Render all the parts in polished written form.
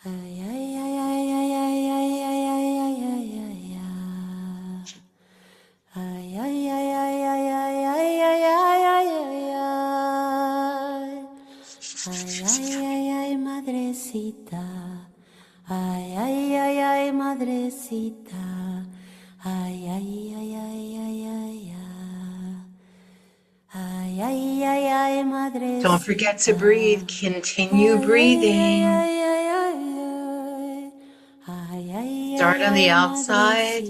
Madrecita. Ay, ay, ay, ay, madrecita. Ay, ay, ay, ay, ay, ay, ay, ay, ay, ay, madrecita. Don't forget to breathe. Continue breathing. Start on the outside.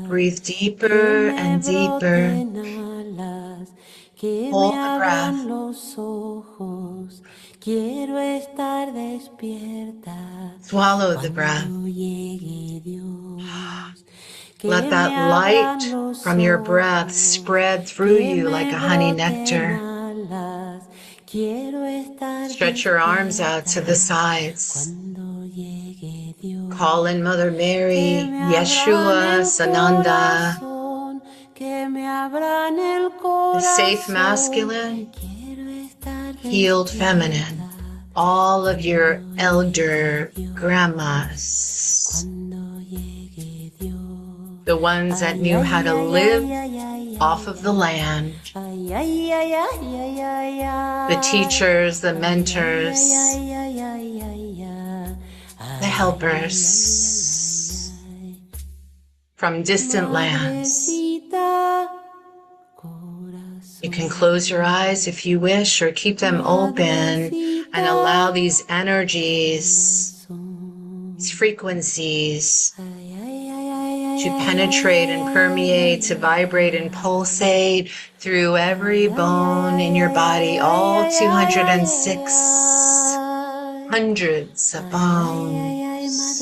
Breathe deeper and deeper. Hold the breath. Quiero estar despierta. Swallow the breath. Let that light from your breath spread through you like a honey nectar. Stretch your arms out to the sides. Call in Mother Mary, Yeshua, Sananda, the safe masculine, healed feminine, all of your elder grandmas, the ones that knew how to live off of the land, the teachers, the mentors, the helpers from distant lands. You can close your eyes if you wish, or keep them open and allow these energies, these frequencies to penetrate and permeate, to vibrate and pulsate through every bone in your body, all 206 hundreds of bones,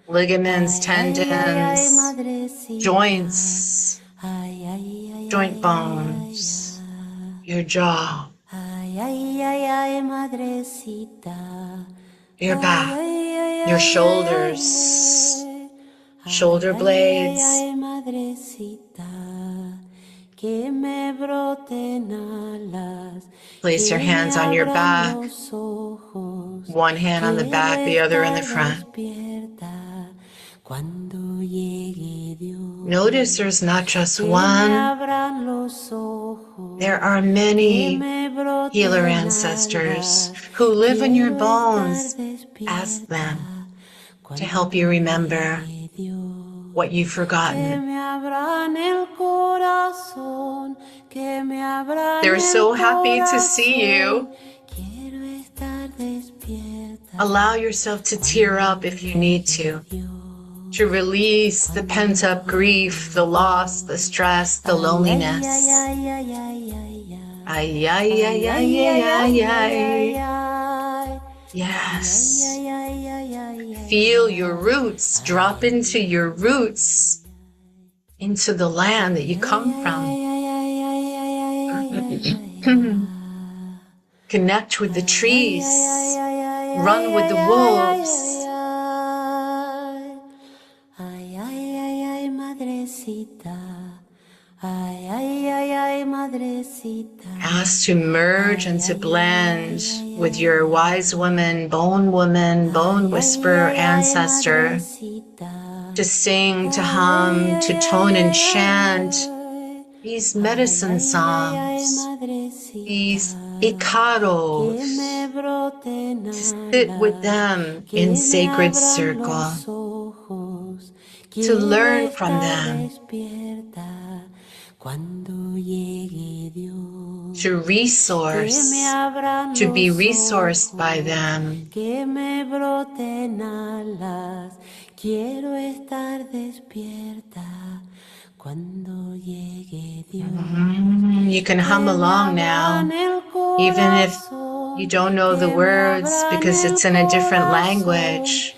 ligaments, tendons, joints, joint bones, your jaw, your back, your shoulders, shoulder blades, place your hands on your back, one hand on the back, the other in the front. Notice there's not just one, there are many healer ancestors who live in your bones. Ask them to help you remember what you've forgotten. They're so happy to see you. Allow yourself to tear up if you need to release the pent-up grief, the loss, the stress, the loneliness. Ay, ay, ay, ay, ay, ay, ay. Yes. Feel your roots, drop into your roots, into the land that you come from. Connect with the trees, run with the wolves. Ask to merge and to blend with your wise woman, bone whisperer ancestor, to sing, to hum, to tone and chant these medicine songs, these ikaros, to sit with them in sacred circle, to learn from them, to resource, to be resourced by them. You can hum along now, even if you don't know the words, because it's in a different language.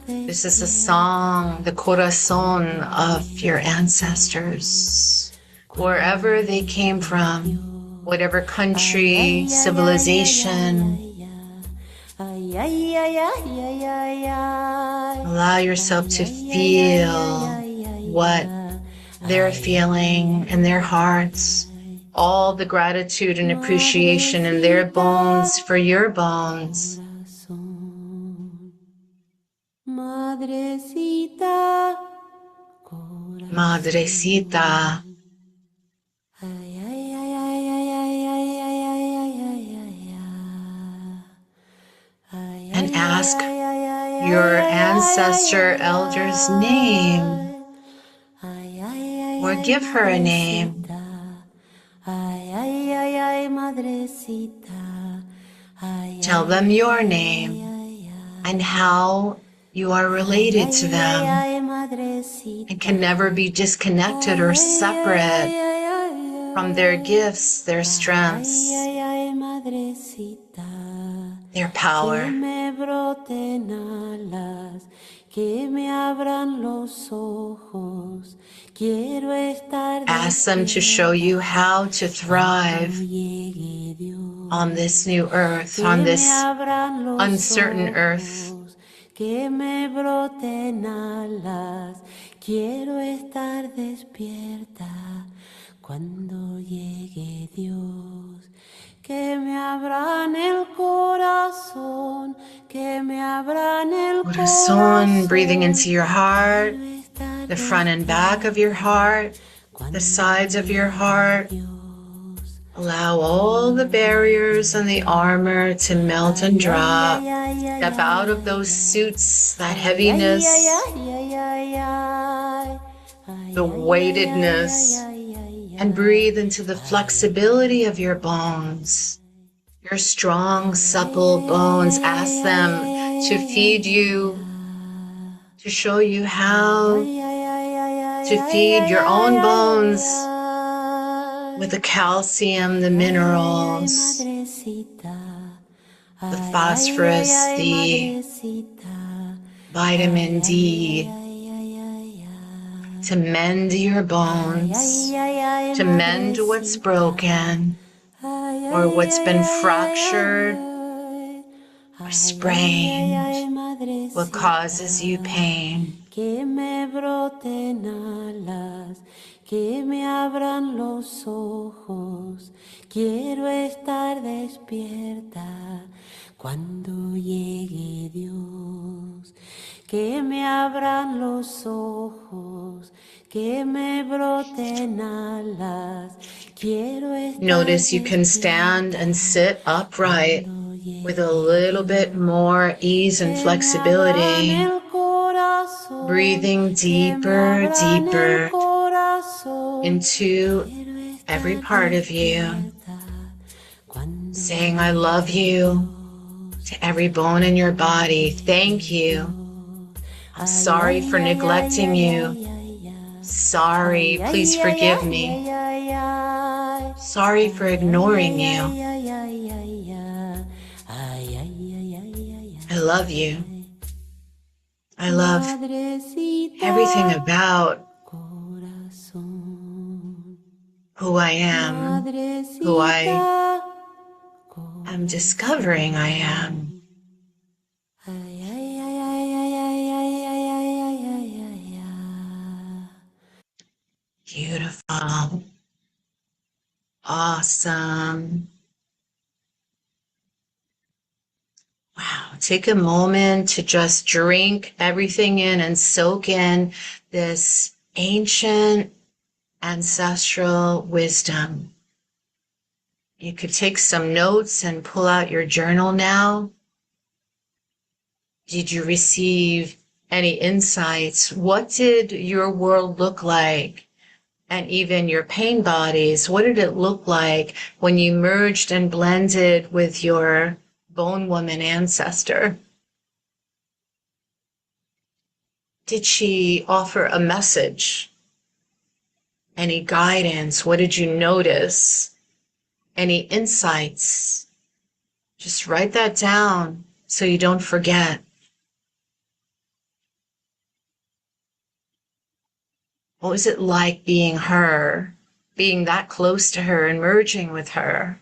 This is a song, the corazon of your ancestors, wherever they came from, whatever country, civilization. Allow yourself to feel what they're feeling in their hearts, all the gratitude and appreciation in their bones for your bones. Madrecita, Madrecita, ay, ay, ay, ay, ay, ay, ay, ay, ay, ay, ay, and ask ay, ay, ay, your ay, ancestor ay, elder's name, ay, ay, ay, or ay, give her a name. madrecita, ay, ay, ay, ay, madrecita, ay, Tell ay, them ay, your ay, name ay, ay, and how you are related to ay, ay, them ay, and madrecita, can never be disconnected or ay, ay, separate ay, ay, from their gifts, their strengths, ay, ay, madrecita, their que power. me broten alas, que me abran los ojos. Quiero estar Ask them to show you how to thrive llegue Dios, on this new earth, que on me this abran los uncertain earth. ojos, que me broten alas. Quiero estar despierta cuando llegue Dios. Que me abran el corazón, que me abran el Corazón, breathing into corazón. your heart, Quiero estar the front and back of your heart, the sides of your heart. Dios. Allow all the barriers and the armor to melt and drop. Step out of those suits, that heaviness, the weightedness, and breathe into the flexibility of your bones. Your strong, supple bones. Ask them to feed you, to show you how to feed your own bones with the calcium, the minerals, the phosphorus, the vitamin D, to mend your bones, to mend what's broken or what's been fractured or sprained, what causes you pain. Que me broten alas, que me abran los ojos. Quiero estar despierta cuando llegue Dios. Que me abran los ojos, que me broten alas. Quiero estar Notice you can stand and sit upright with a little bit more ease and flexibility. Breathing deeper, deeper into every part of you. Saying, I love you to every bone in your body. Thank you. I'm sorry for neglecting you. Sorry, please forgive me. Sorry for ignoring you. I love you. I love everything about who I am, who I am discovering I am. Beautiful. Awesome. Wow. Take a moment to just drink everything in and soak in this ancient ancestral wisdom. You could take some notes and pull out your journal now. Did you receive any insights? What did your world look like? And even your pain bodies, what did it look like when you merged and blended with your bone woman ancestor? Did she offer a message? Any guidance? What did you notice? Any insights? Just write that down so you don't forget. What was it like being her, being that close to her and merging with her?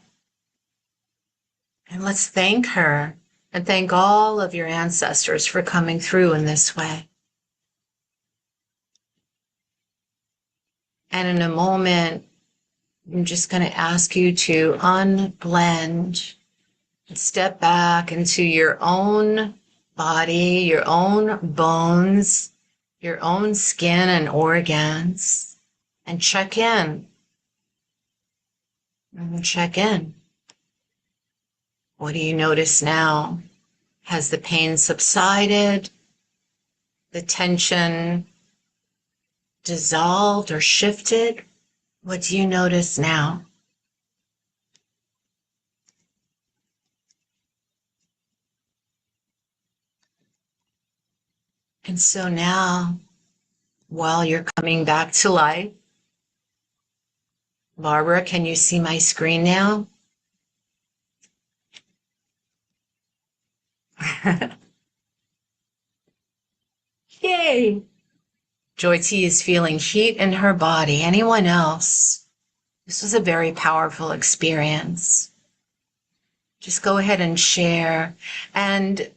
And let's thank her and thank all of your ancestors for coming through in this way. And in a moment, I'm just going to ask you to unblend and step back into your own body, your own bones, your own skin and organs, and check in. Check in. What do you notice now? Has the pain subsided? The tension dissolved or shifted? What do you notice now? And so now, while you're coming back to life, Barbara, can you see my screen now? Yay! Joy T is feeling heat in her body. Anyone else? This was a very powerful experience. Just go ahead and share. And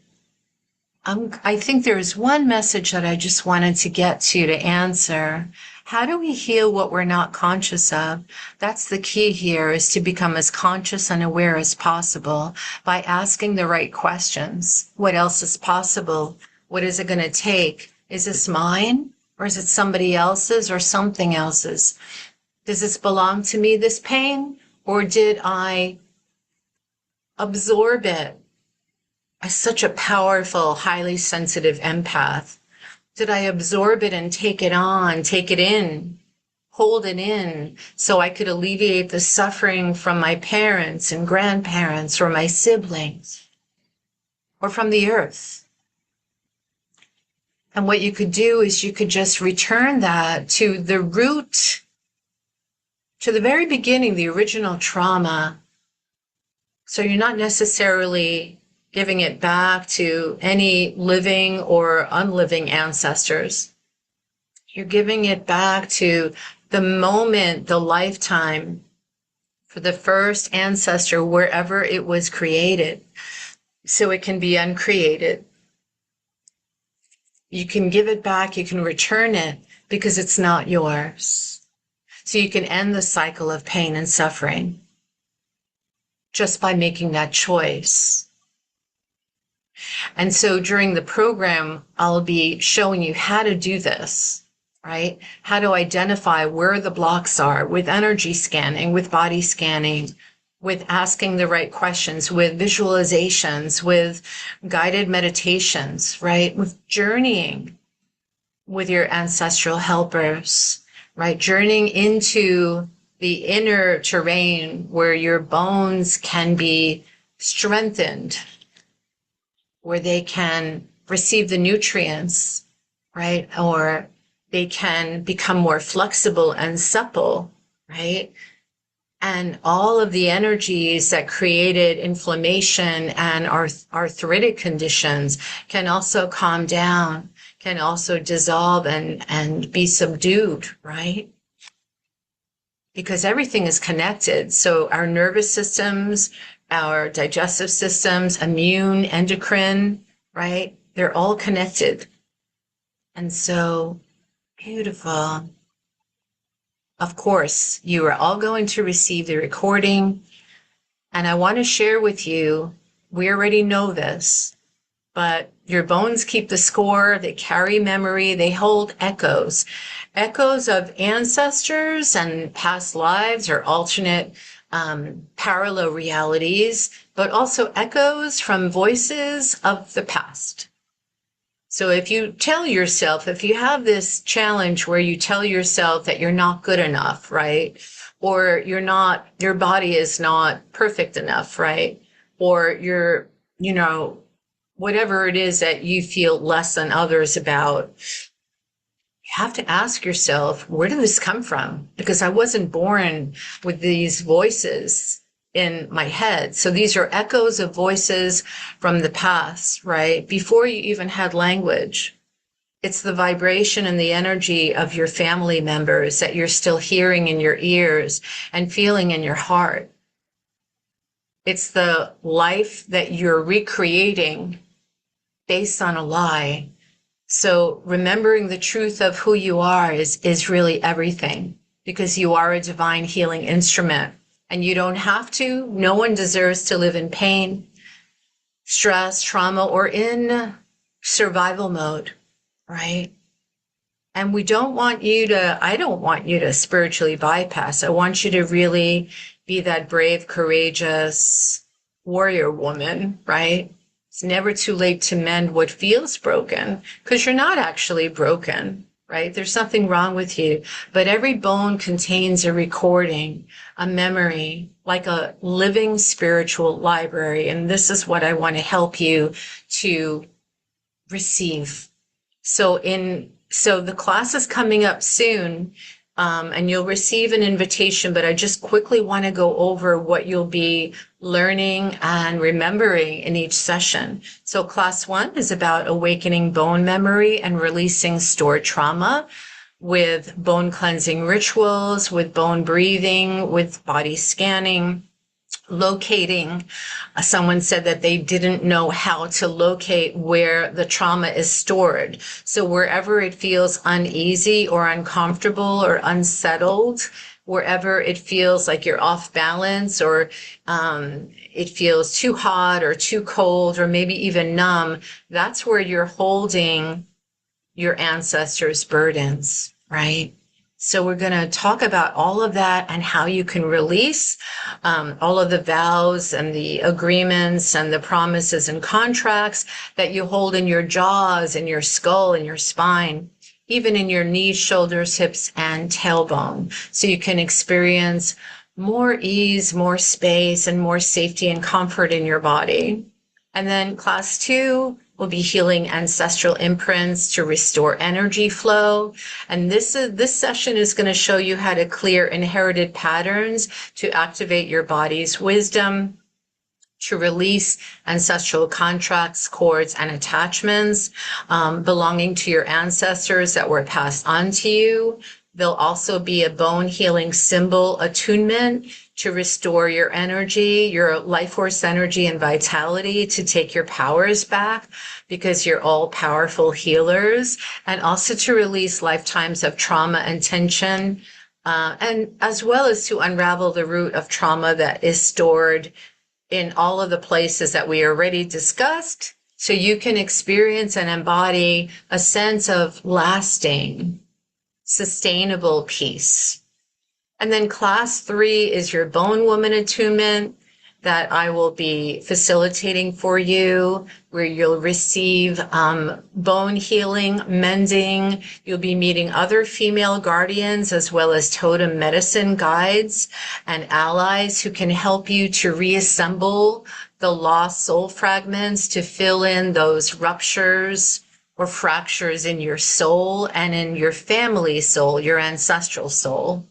I think there's one message that I just wanted to get to answer. How do we heal what we're not conscious of? That's the key here, is to become as conscious and aware as possible by asking the right questions. What else is possible? What is it going to take? Is this mine? Or is it somebody else's or something else's? Does this belong to me, this pain? Or did I absorb it? I'm such a powerful, highly sensitive empath. Did I absorb it and take it on, take it in, hold it in, so I could alleviate the suffering from my parents and grandparents or my siblings or from the earth? And what you could do is you could just return that to the root, to the very beginning, the original trauma. So you're not necessarily giving it back to any living or unliving ancestors. You're giving it back to the moment, the lifetime, for the first ancestor, wherever it was created, so it can be uncreated. You can give it back, you can return it, because it's not yours. So you can end the cycle of pain and suffering just by making that choice. And so during the program, I'll be showing you how to do this, right? How to identify where the blocks are with energy scanning, with body scanning, with asking the right questions, with visualizations, with guided meditations, right? With journeying with your ancestral helpers, right? Journeying into the inner terrain where your bones can be strengthened, where they can receive the nutrients, right? Or they can become more flexible and supple, right? And all of the energies that created inflammation and arthritic conditions can also calm down, can also dissolve and be subdued, right? Because everything is connected. So our nervous systems, our digestive systems, immune, endocrine, right? They're all connected. And so beautiful. Of course, you are all going to receive the recording. And I want to share with you, we already know this, but your bones keep the score. They carry memory. They hold echoes. Echoes of ancestors and past lives or alternate parallel realities, but also echoes from voices of the past. So if you tell yourself, if you have this challenge where you tell yourself that you're not good enough, right? Or your body is not perfect enough, right? Or you're, whatever it is that you feel less than others about, you have to ask yourself, where did this come from? Because I wasn't born with these voices in my head. So these are echoes of voices from the past, right? Before you even had language. It's the vibration and the energy of your family members that you're still hearing in your ears and feeling in your heart. It's the life that you're recreating based on a lie. So remembering the truth of who you are is really everything, because you are a divine healing instrument and you don't have to. No one deserves to live in pain, stress, trauma, or in survival mode, right? And I don't want you to spiritually bypass. I want you to really be that brave, courageous warrior woman, right? It's never too late to mend what feels broken, because you're not actually broken, right? There's nothing wrong with you, but every bone contains a recording, a memory, like a living spiritual library. And this is what I want to help you to receive. So the class is coming up soon, and you'll receive an invitation, but I just quickly want to go over what you'll be learning and remembering in each session. So class 1 is about awakening bone memory and releasing stored trauma with bone cleansing rituals, with bone breathing, with body scanning, locating. Someone said that they didn't know how to locate where the trauma is stored. So wherever it feels uneasy or uncomfortable or unsettled, wherever it feels like you're off balance, or it feels too hot or too cold or maybe even numb, that's where you're holding your ancestors' burdens, right? So we're going to talk about all of that and how you can release all of the vows and the agreements and the promises and contracts that you hold in your jaws, in your skull, in your spine, even in your knees, shoulders, hips, and tailbone. So you can experience more ease, more space, and more safety and comfort in your body. And then class 2 will be healing ancestral imprints to restore energy flow. And this session is going to show you how to clear inherited patterns to activate your body's wisdom, to release ancestral contracts, cords, and attachments belonging to your ancestors that were passed on to you. There'll also be a bone healing symbol attunement to restore your energy, your life force energy and vitality, to take your powers back, because you're all powerful healers, and also to release lifetimes of trauma and tension, and as well as to unravel the root of trauma that is stored in all of the places that we already discussed, so you can experience and embody a sense of lasting, sustainable peace. And then class 3 is your bone woman attunement that I will be facilitating for you, where you'll receive bone healing, mending. You'll be meeting other female guardians as well as totem medicine guides and allies who can help you to reassemble the lost soul fragments, to fill in those ruptures or fractures in your soul and in your family soul, your ancestral soul.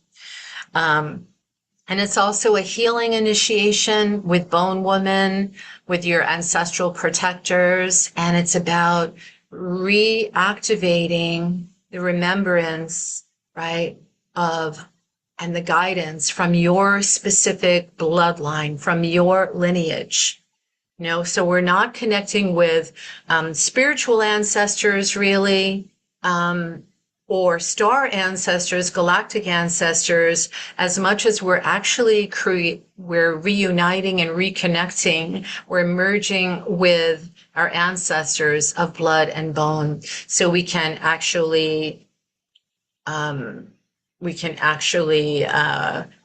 And it's also a healing initiation with Bone Woman, with your ancestral protectors. And it's about reactivating the remembrance, right, of and the guidance from your specific bloodline, from your lineage. You know, so we're not connecting with spiritual ancestors, really, or star ancestors, galactic ancestors, as much as we're actually we're reuniting and reconnecting. We're merging with our ancestors of blood and bone, so we can actually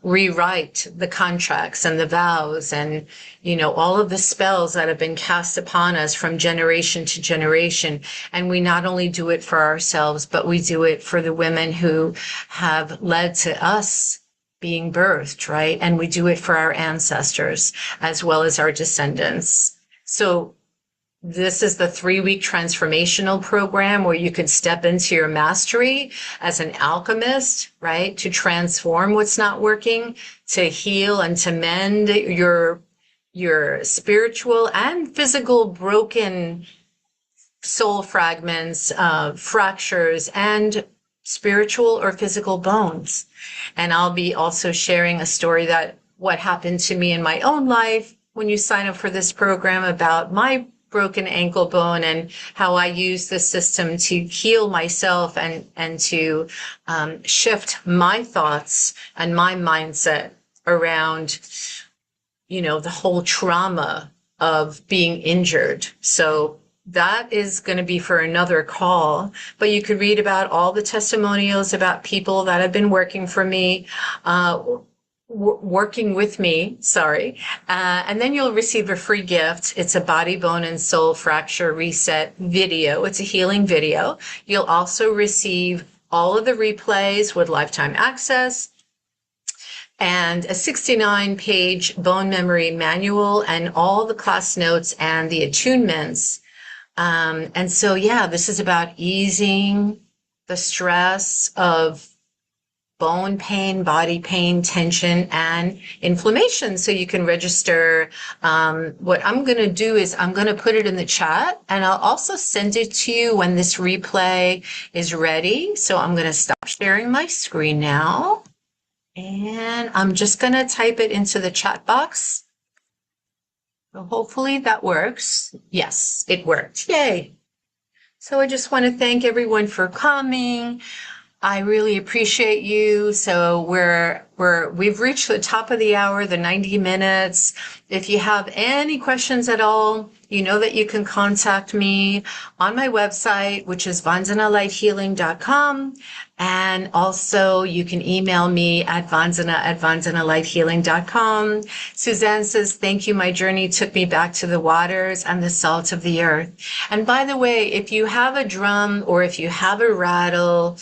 rewrite the contracts and the vows and, you know, all of the spells that have been cast upon us from generation to generation. And we not only do it for ourselves, but we do it for the women who have led to us being birthed, right? And we do it for our ancestors as well as our descendants. So this is the 3-week transformational program where you can step into your mastery as an alchemist, right? To transform what's not working, to heal and to mend your spiritual and physical broken soul fragments, fractures, and spiritual or physical bones. And I'll be also sharing a story that what happened to me in my own life when you sign up for this program about my broken ankle bone and how I use the system to heal myself and to shift my thoughts and my mindset around, you know, the whole trauma of being injured. So that is going to be for another call, but you could read about all the testimonials about people that have been working for me, working with me, sorry. And then you'll receive a free gift. It's a body, bone, and soul fracture reset video. It's a healing video. You'll also receive all of the replays with lifetime access and a 69-page bone memory manual and all the class notes and the attunements. And so, yeah, this is about easing the stress of bone pain, body pain, tension, and inflammation. So you can register. What I'm going to do is I'm going to put it in the chat, and I'll also send it to you when this replay is ready. So I'm going to stop sharing my screen now, and I'm just going to type it into the chat box. So hopefully that works. Yes, it worked. Yay. So I just want to thank everyone for coming. I really appreciate you. So we've reached the top of the hour, the 90 minutes. If you have any questions at all, you know that you can contact me on my website, which is vandanalighealing.com. And also you can email me at vandana@vandanalighealing.com. Suzanne says, thank you. My journey took me back to the waters and the salt of the earth. And by the way, if you have a drum or if you have a rattle,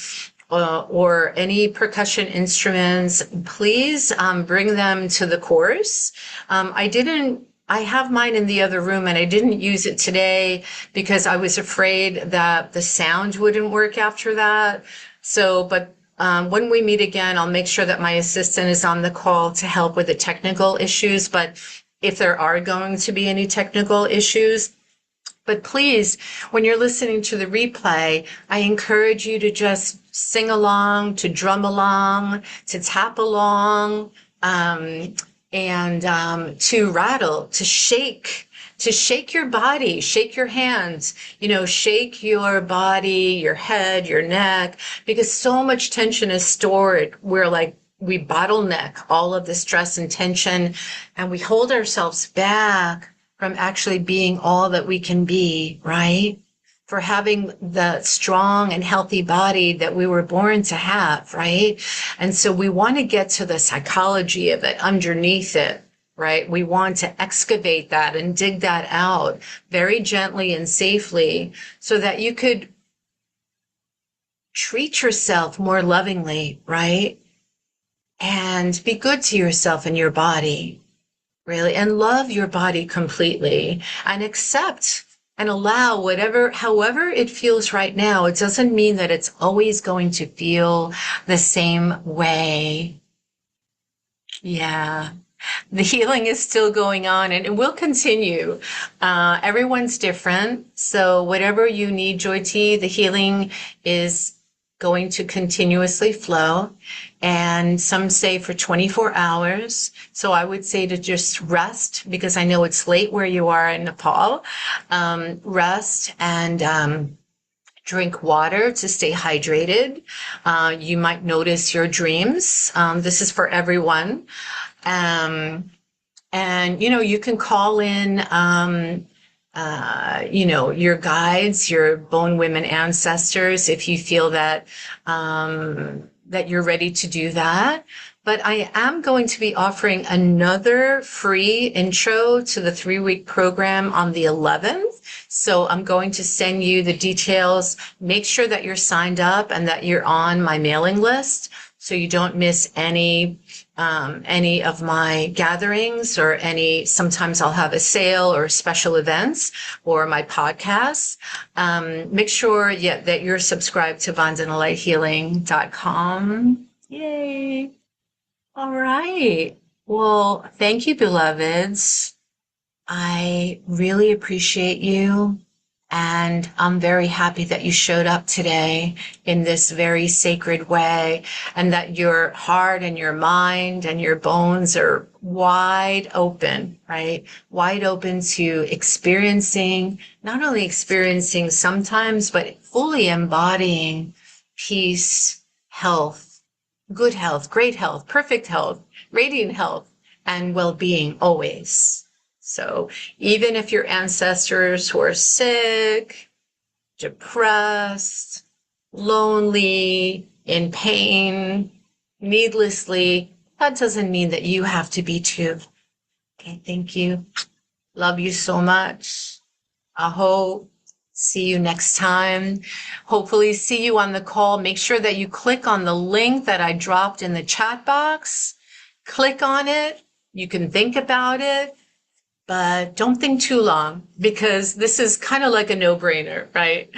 or any percussion instruments, please bring them to the course. I have mine in the other room and I didn't use it today because I was afraid that the sound wouldn't work after that. So, but when we meet again, I'll make sure that my assistant is on the call to help with the technical issues. But if there are going to be any technical issues, but please, when you're listening to the replay, I encourage you to just sing along, to drum along, to tap along, and to rattle, to shake your body, shake your hands, shake your body, your head, your neck, because so much tension is stored. We bottleneck all of the stress and tension, and we hold ourselves back from actually being all that we can be, right? For having the strong and healthy body that we were born to have, right? And so we want to get to the psychology of it, underneath it, right? We want to excavate that and dig that out very gently and safely so that you could treat yourself more lovingly, right? And be good to yourself and your body. Really, and love your body completely and accept and allow however it feels right now. It doesn't mean that it's always going to feel the same way. Yeah. The healing is still going on and it will continue. Everyone's different. So whatever you need, Joy-T, the healing is going to continuously flow. And some say for 24 hours. So I would say to just rest, because I know it's late where you are in Nepal. Rest and drink water to stay hydrated. You might notice your dreams. This is for everyone. And, you can call in, your guides, your bone women ancestors, if you feel that, that you're ready to do that. But I am going to be offering another free intro to the 3-week program on the 11th. So I'm going to send you the details. Make sure that you're signed up and that you're on my mailing list so you don't miss any of my gatherings or sometimes I'll have a sale or special events or my podcasts. Make sure that you're subscribed to vandanalighealing.com. Yay. All right. Well, thank you, beloveds. I really appreciate you. And I'm very happy that you showed up today in this very sacred way and that your heart and your mind and your bones are wide open, right? Wide open to not only experiencing sometimes, but fully embodying peace, health, good health, great health, perfect health, radiant health, and well-being always. So even if your ancestors were sick, depressed, lonely, in pain, needlessly, that doesn't mean that you have to be too. Okay, thank you. Love you so much. Aho. See you next time. Hopefully see you on the call. Make sure that you click on the link that I dropped in the chat box. Click on it. You can think about it, but don't think too long because this is kind of like a no-brainer, right?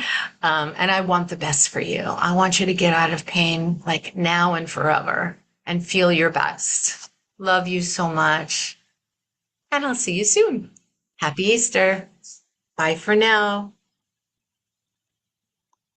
And I want the best for you. I want you to get out of pain like now and forever and feel your best. Love you so much. And I'll see you soon. Happy Easter. Bye for now.